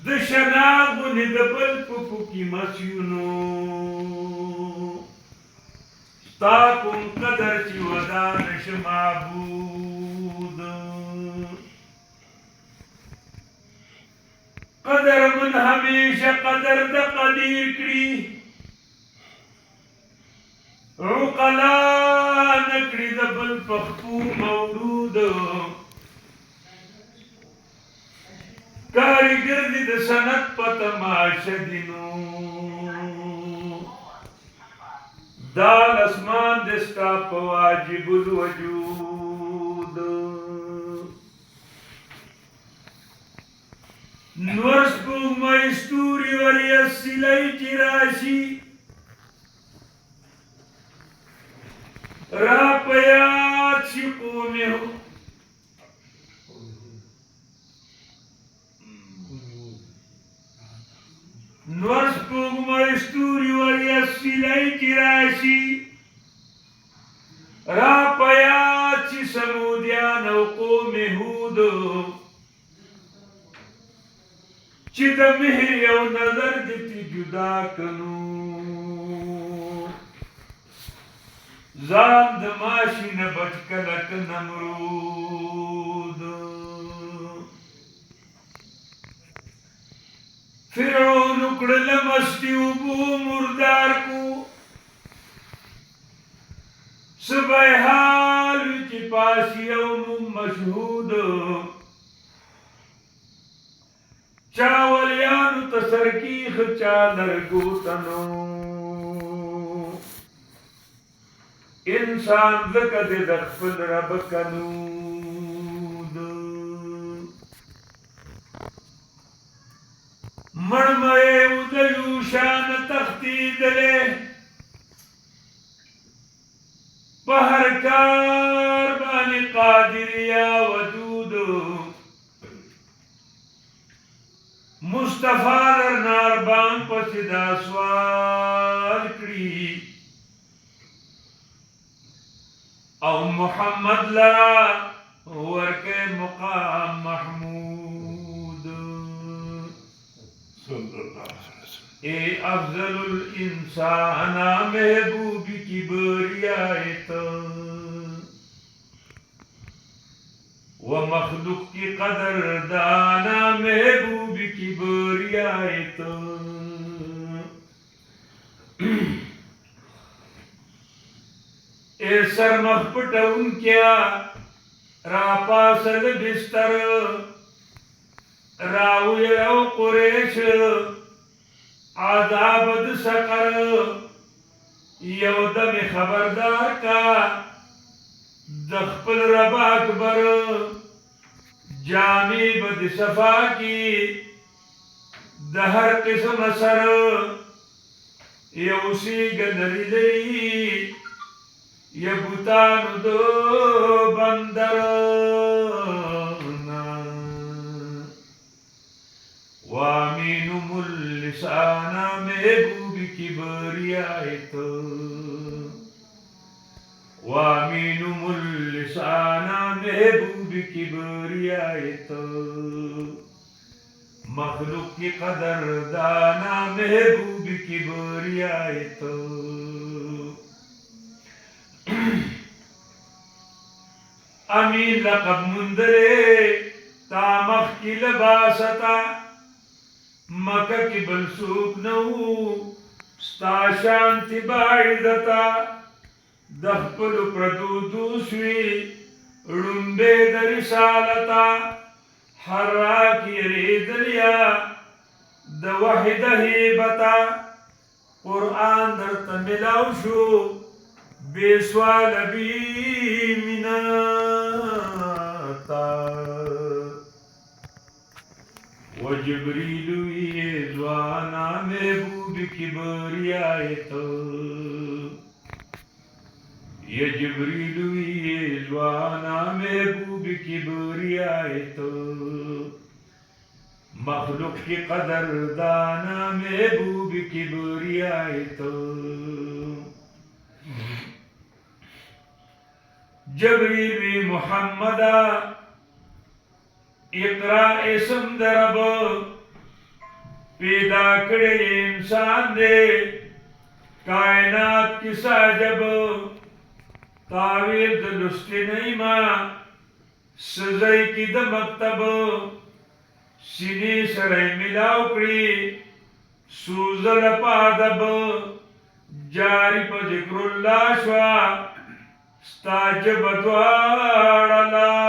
دشناغونی دبل پپو کی مسیونو ستا کم قدر چی ودانش معبود قدر من ہمیشہ قدر دا قدیر کری عقلا نکری دبل پخپو مولود کاریگر دی د سنت په تماشه دینو دال اسمان دستا په واجب الوجود نور سپوږمۍ ستوري وریا سیلۍ چې راشي را په یاد شي قومي نور سپوږمۍ ستوري وریا سیلۍ چې راشي را په یاد شي سمودیان او قوم هود چې د مهر یو نظر دې تی جدا کړو ځان د ماشي نه بچ کلک نمرود فرعون کړل مستی اوبو مردار کو صبح حال چې پاس یوم مشهود چاولیانو تسرکیخ چالرگو تنو انسان ذکر دخفل رب کنود مرمائے ادیو شان تختی دلے پہرکار بانی قادریا ودود مصطفیٰ در ناربان پسیدہ سوال کری او محمد لرا ورکے مقام محمود اے افضل الانسان محبوب کی بریائیت و مخلوق کی قدر دانا محبوب کی بریائیت اے سر مخپٹ ان کیا راپاسل بستر راوی او قریش عذابد سقر یودم خبردار کا دخپل رب اکبر جامی بد صفا کی دہر قسم سر یوسی گدری لئی یبوتان دو بندر وامینم اللسان محبوب کی بریائیت وامینم اللسان محبوب کی بریائیت مخلوق کی قدر دانا محبوب کی بریائیت امین لقب مندرے تامخ کی لباستا مکہ کی بلسوک نو ستا شانتی باعدتا دخپل پردو دوسوی رنبے در رسالتا حراکی ریدلیا د وحد ہیبتا قرآن در تملاو شو بے سوال بی مناتا و جبریلوی زوانا محبوب کی بریائیت یا جبریلوی زوانا محبوب کی بریائیت مخلوق کی قدر دانا محبوب کی بریائیت جبریل بی محمد اقرا اسم درب پیدا کړی انسان دے کائنات کی ساجب تعویل د لستی نیما سزای کی د مکتب سینی سرائی ملاو کړی سوزل پادب جاری پا ذکر اللہ شوا ستاجب دوارلاب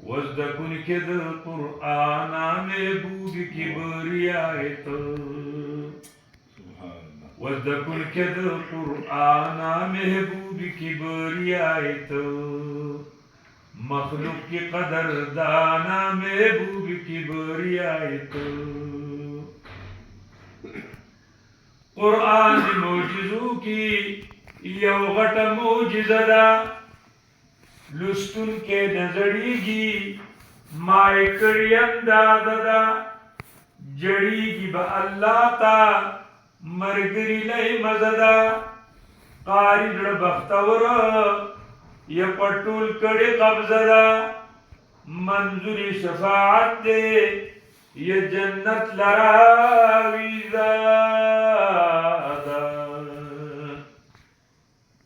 وزدکن کد قرآن محبوب کی بریایت وزدکن کد قرآن محبوب کی بریایت مخلوق کی قدر دانا محبوب کی بریایت قرآن موجزو کی یو غٹ موجزدا لستن کے نظری گی مائی کری اندازدا جڑی گی با اللہ تا مرگری لئی مزدا قاری لڑ بختورا یا پٹول کڑی قبضدا منظوری شفاعت دے یا جنت لراویزا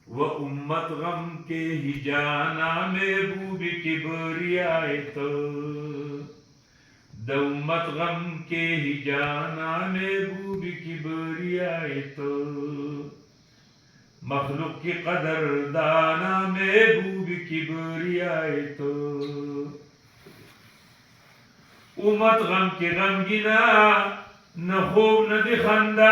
و امت غم کے ہی جانا محبوب کی بریایت د امت غم کے ہی جانا محبوب کی بریایت مخلوق کی قدر دانا محبوب کی بریایت امت غم کی غم گنا نہ خوب نہ دی خندا